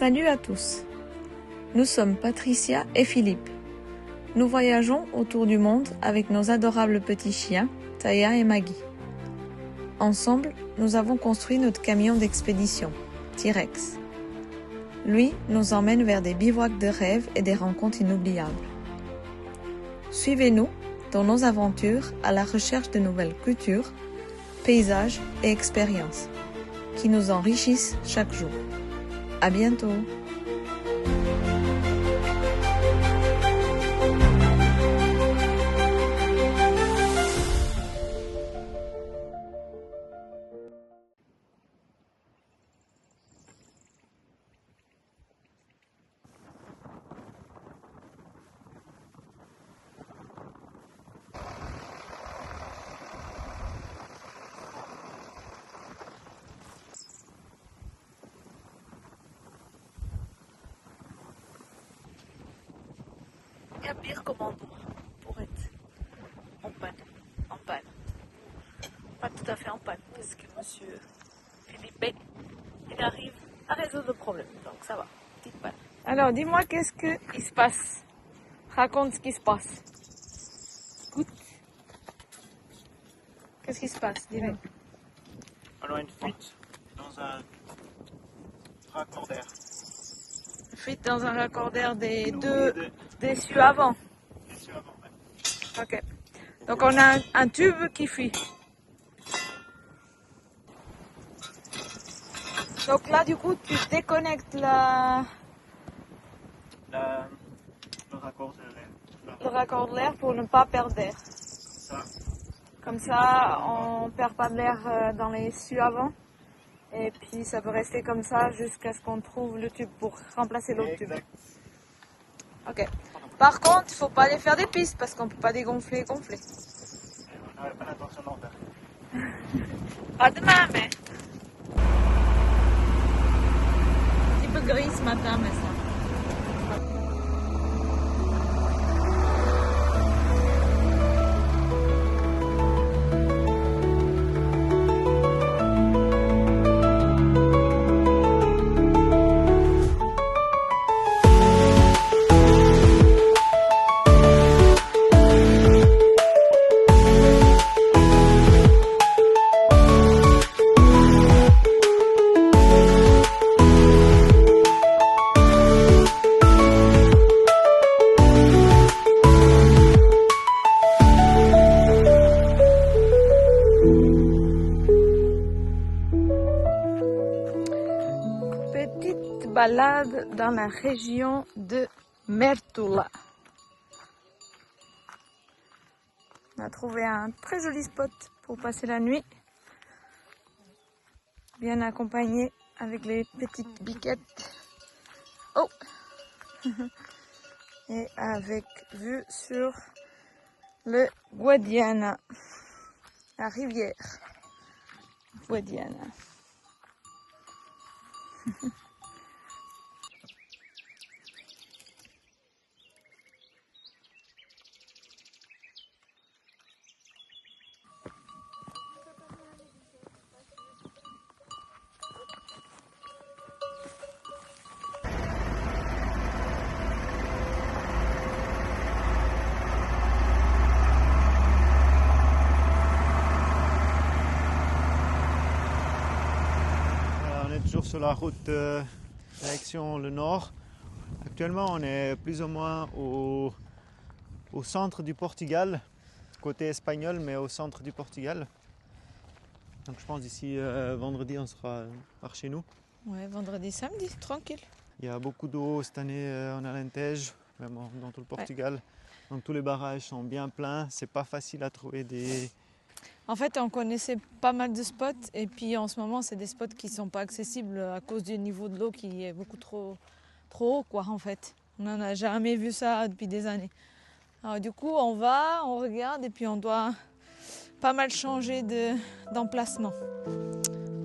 Salut à tous. Nous sommes Patricia et Philippe. Nous voyageons autour du monde avec nos adorables petits chiens, Taya et Maggie. Ensemble, nous avons construit notre camion d'expédition, T-Rex. Lui nous emmène vers des bivouacs de rêve et des rencontres inoubliables. Suivez-nous dans nos aventures à la recherche de nouvelles cultures, paysages et expériences qui nous enrichissent chaque jour. À bientôt! Il y a pire comme endroit pour être en panne. Pas tout à fait en panne, parce que monsieur Philippe, il arrive à résoudre le problème, donc ça va, petite panne. Alors, dis-moi, qu'est-ce qu'il se passe? Raconte ce qui se passe. Écoute. Qu'est-ce qui se passe? Dis-le. Alors, une fuite dans un raccordaire. Fuite dans un raccordaire des cieux avant. Des cieux avant, ouais. Ok. Donc on a un tube qui fuit. Donc là du coup tu déconnectes Le raccordaire. le raccordaire pour ne pas perdre d'air. Ça. Comme ça on perd pas de l'air dans les cieux avant. Et puis ça peut rester comme ça jusqu'à ce qu'on trouve le tube pour remplacer l'autre tube. Ok. Par contre, il faut pas aller faire des pistes parce qu'on peut pas dégonfler et gonfler. On n'avait pas l'intention d'en faire. Pas demain, mais. Un petit peu gris ce matin, mais ça. Petite balade dans la région de Mertula. On a trouvé un très joli spot pour passer la nuit. Bien accompagné avec les petites biquettes. Oh! Et avec vue sur le Guadiana, la rivière Guadiana. On est toujours sur la route direction le nord. Actuellement, on est plus ou moins au centre du Portugal, côté espagnol, mais au centre du Portugal. Donc je pense d'ici vendredi, on sera par chez nous. Ouais, vendredi, samedi, tranquille. Il y a beaucoup d'eau cette année en Alentejo, même dans tout le Portugal. Ouais. Donc tous les barrages sont bien pleins. C'est pas facile à trouver des... En fait, on connaissait pas mal de spots et puis en ce moment, c'est des spots qui sont pas accessibles à cause du niveau de l'eau qui est beaucoup trop haut, quoi, en fait. On n'en a jamais vu ça depuis des années. Alors du coup, on regarde et puis on doit pas mal changer d'emplacement.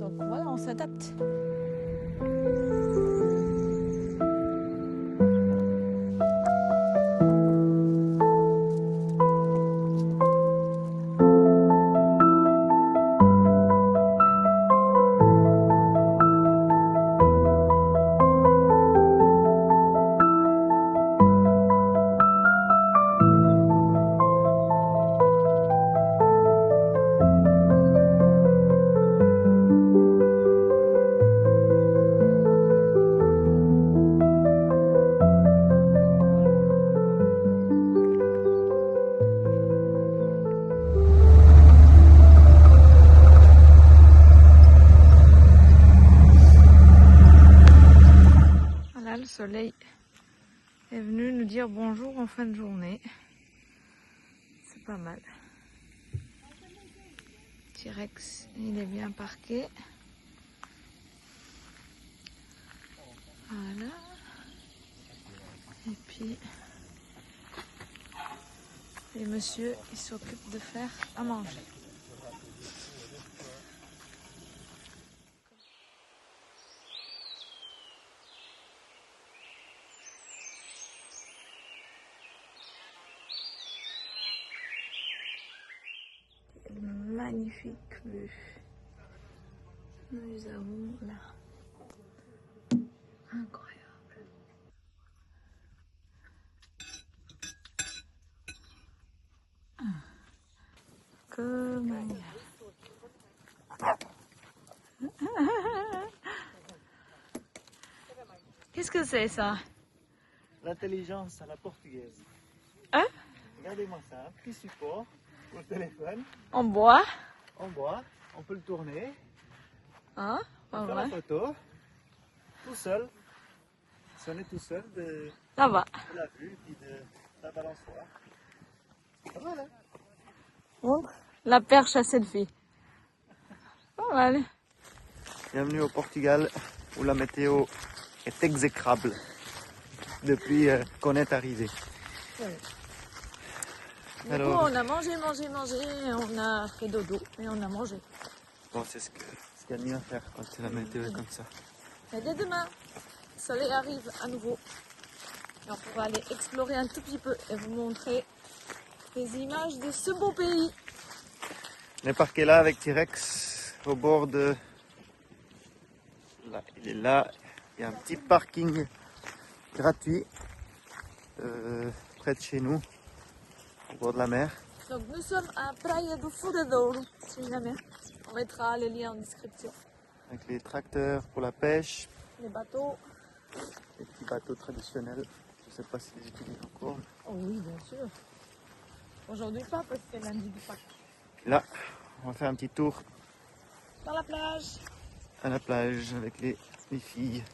Donc voilà, on s'adapte. soleil est venu nous dire bonjour en fin de journée. C'est pas mal. T-Rex, il est bien parqué. Voilà. Et puis, les monsieur, il s'occupe de faire à manger. Une magnifique vue. Nous avons là. Incroyable. Comme Qu'est-ce que c'est ça? L'intelligence à la portugaise. Hein? Regardez-moi ça, un petit support pour le téléphone. En bois? En bois, on peut le tourner, Hein? Pas faire la vrai. photo, tout seul. Si on est tout seul de Ça va. la vue et de la balançoire. Voilà. Bon, la perche à selfie. Pas mal. Bienvenue au Portugal où la météo est exécrable depuis qu'on est arrivé. Ouais. Du Alors, coup, on a mangé, on a fait dodo et on a mangé. bon, c'est ce qu'il y a de mieux à faire quand la météo est comme ça. Et dès demain, le soleil arrive à nouveau. Et on pourra aller explorer un tout petit peu et vous montrer des images de ce beau pays. On est parqué là avec T-Rex au bord de... Là, il est là. Il y a un petit parking gratuit près de chez nous, au bord de la mer. Donc nous sommes à Praia do Furador, si jamais. On mettra les liens en description. Avec les tracteurs pour la pêche, Les bateaux. les petits bateaux traditionnels. Je ne sais pas s'ils utilisent encore. Oh oui, bien sûr. Aujourd'hui pas parce que c'est lundi du Pâques. Là, on va faire un petit tour Dans la plage. à la plage avec les filles.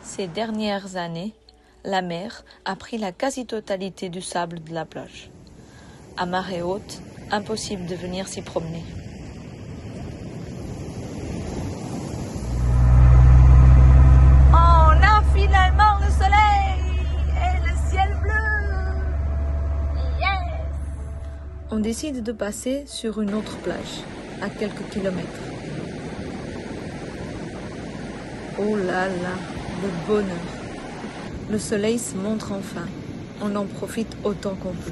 Ces dernières années, la mer a pris la quasi-totalité du sable de la plage. À marée haute, impossible de venir s'y promener. On a finalement le soleil et le ciel bleu. Yes! On décide de passer sur une autre plage, à quelques kilomètres. Oh là là, le bonheur. Le soleil se montre enfin. On en profite autant qu'on peut.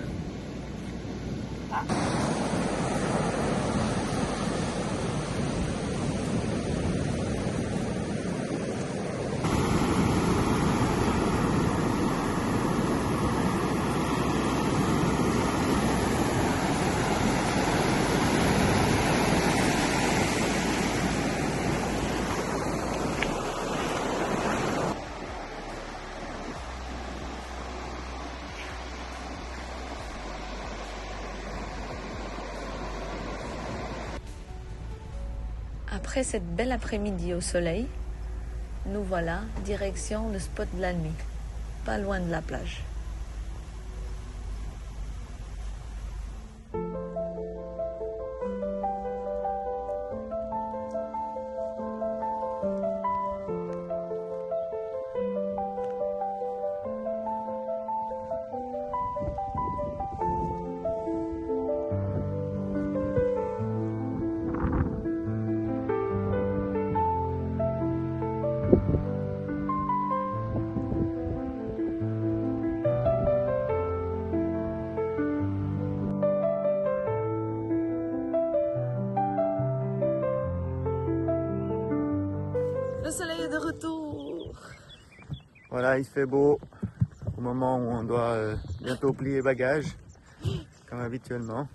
Après cette belle après-midi au soleil, nous voilà direction le spot de la nuit, pas loin de la plage. Le soleil est de retour. Voilà, il fait beau au moment où on doit bientôt plier bagages, comme habituellement.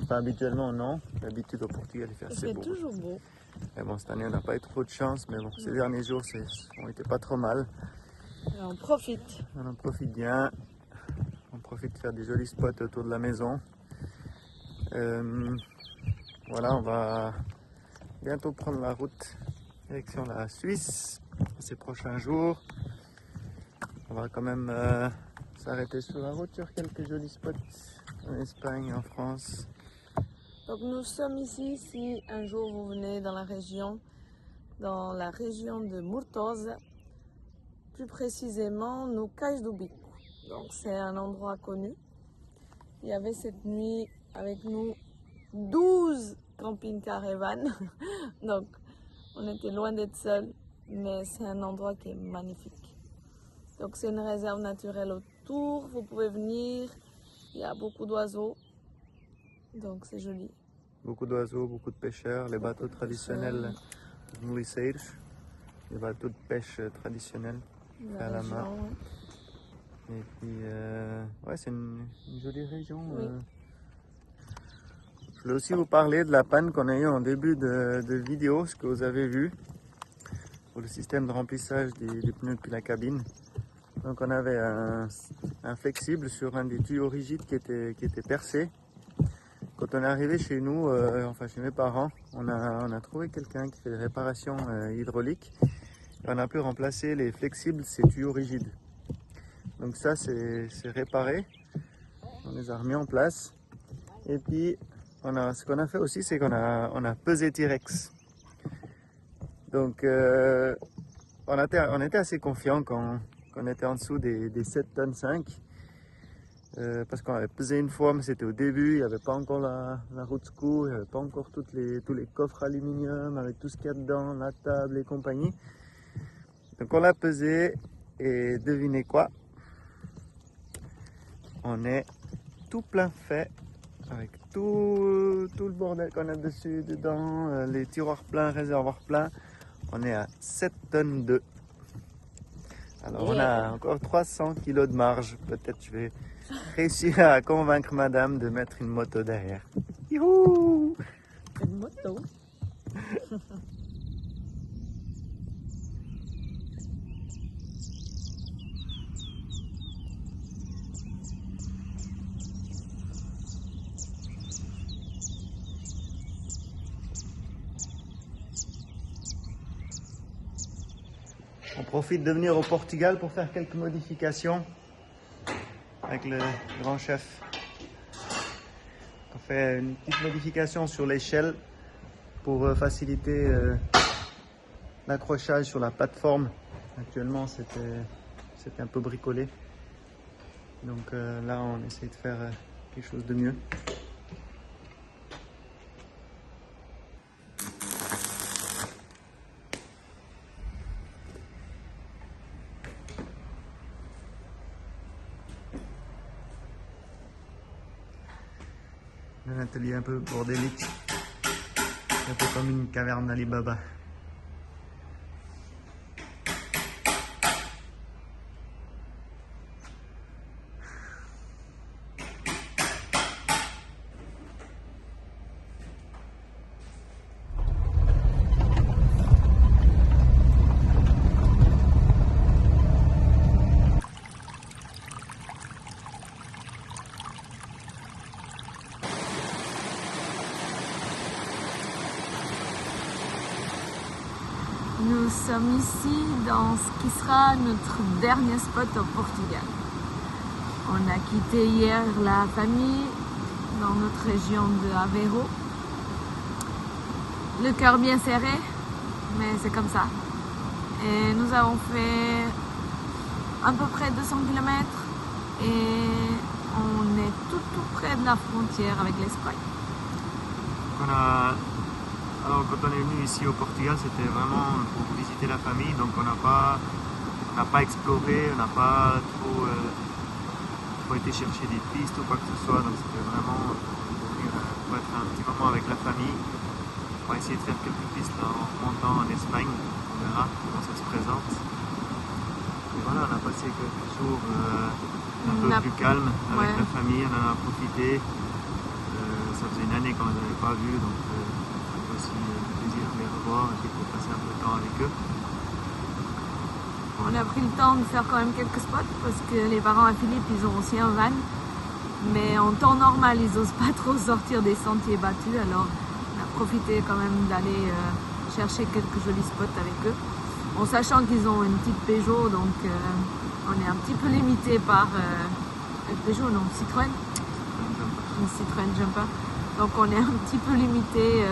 Enfin, habituellement, non. D'habitude, au Portugal, il fait Il assez fait beau. toujours beau. Mais bon, cette année, on n'a pas eu trop de chance, mais bon, ces derniers jours, ont été pas trop mal. On profite. On en profite bien. On profite de faire des jolis spots autour de la maison. Voilà, on va bientôt prendre la route direction la Suisse ces prochains jours. On va quand même s'arrêter sur la route sur quelques jolis spots en Espagne, en France. Donc nous sommes ici, si un jour vous venez dans la région de Murtosa, plus précisément no Cais do Bico. Donc c'est un endroit connu. Il y avait cette nuit avec nous 12 camping-cars et vannes. Donc on était loin d'être seuls, mais c'est un endroit qui est magnifique. Donc c'est une réserve naturelle autour, vous pouvez venir, il y a beaucoup d'oiseaux. Donc c'est joli. Beaucoup d'oiseaux, beaucoup de pêcheurs, les bateaux traditionnels, muliceiros, les bateaux de pêche traditionnels, faits à la main. Et puis, ouais, c'est une jolie région. Oui. Je voulais aussi vous parler de la panne qu'on a eue en début de vidéo, ce que vous avez vu, pour le système de remplissage des pneus depuis la cabine. Donc on avait un flexible sur un des tuyaux rigides qui était percé. Quand on est arrivé chez nous, enfin chez mes parents, on a trouvé quelqu'un qui fait des réparations hydrauliques. Et on a pu remplacer les flexibles, ces tuyaux rigides. Donc ça c'est réparé, on les a remis en place. Et puis ce qu'on a fait aussi, c'est qu'on a pesé T-Rex. Donc on était assez confiants quand on était en dessous des 7 tonnes 5. Parce qu'on avait pesé une fois, mais c'était au début, il n'y avait pas encore la roue de secours, il n'y avait pas encore tous les coffres aluminium avec tout ce qu'il y a dedans, la table et compagnie. Donc on l'a pesé et devinez quoi? On est tout plein fait avec tout le bordel qu'on a dessus, dedans, les tiroirs pleins, réservoirs pleins. On est à 7 tonnes 2. Alors on a encore 300 kg de marge, peut-être je vais réussir à convaincre madame de mettre une moto derrière. Youhou! Une moto. On profite de venir au Portugal pour faire quelques modifications avec le grand chef. On fait une petite modification sur l'échelle pour faciliter l'accrochage sur la plateforme. Actuellement c'était un peu bricolé. Donc là on essaie de faire quelque chose de mieux. Un atelier un peu bordélique, un peu comme une caverne d'Ali Baba. Nous sommes ici dans ce qui sera notre dernier spot au Portugal. On a quitté hier la famille dans notre région de Aveiro. Le cœur bien serré, mais c'est comme ça. Et nous avons fait à peu près 200 km et on est tout près de la frontière avec l'Espagne. Alors quand on est venu ici au Portugal, c'était vraiment pour visiter la famille, donc on n'a pas exploré, on n'a pas trop été chercher des pistes ou quoi que ce soit, donc c'était vraiment pour être un petit moment avec la famille. On va essayer de faire quelques pistes là, en remontant en Espagne, on verra comment ça se présente. Et voilà, on a passé quelques jours un peu plus calmes avec la famille, on en a profité. Ça faisait une année qu'on ne les avait pas vus, donc aussi plaisir de les revoir et puis pour passer un peu de temps avec eux. On a pris le temps de faire quand même quelques spots parce que les parents à Philippe, ils ont aussi un van. Mais en temps normal, ils n'osent pas trop sortir des sentiers battus. Alors, on a profité quand même d'aller chercher quelques jolis spots avec eux. En sachant qu'ils ont une petite Peugeot, donc on est un petit peu limité par Peugeot, non, Citroën. Une Citroën Jumper. Donc on est un petit peu limité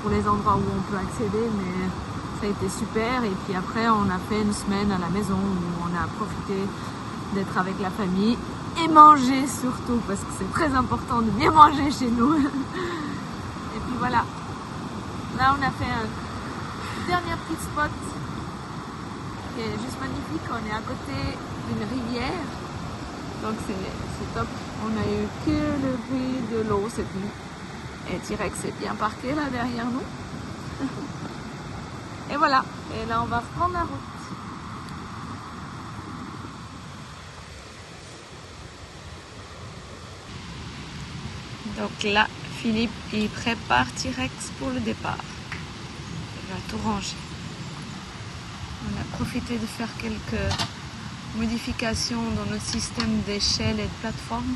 pour les endroits où on peut accéder, mais ça a été super. Et puis après, on a fait une semaine à la maison où on a profité d'être avec la famille et manger surtout, parce que c'est très important de bien manger chez nous. Et puis voilà. Là, on a fait un dernier petit spot qui est juste magnifique. On est à côté d'une rivière, donc c'est top. On a eu que le bruit de l'eau cette nuit. Et T-Rex est bien parqué là derrière nous. Et voilà. Et là, on va reprendre la route. Donc là, Philippe, il prépare T-Rex pour le départ. Il va tout ranger. On a profité de faire quelques modifications dans notre système d'échelle et de plateforme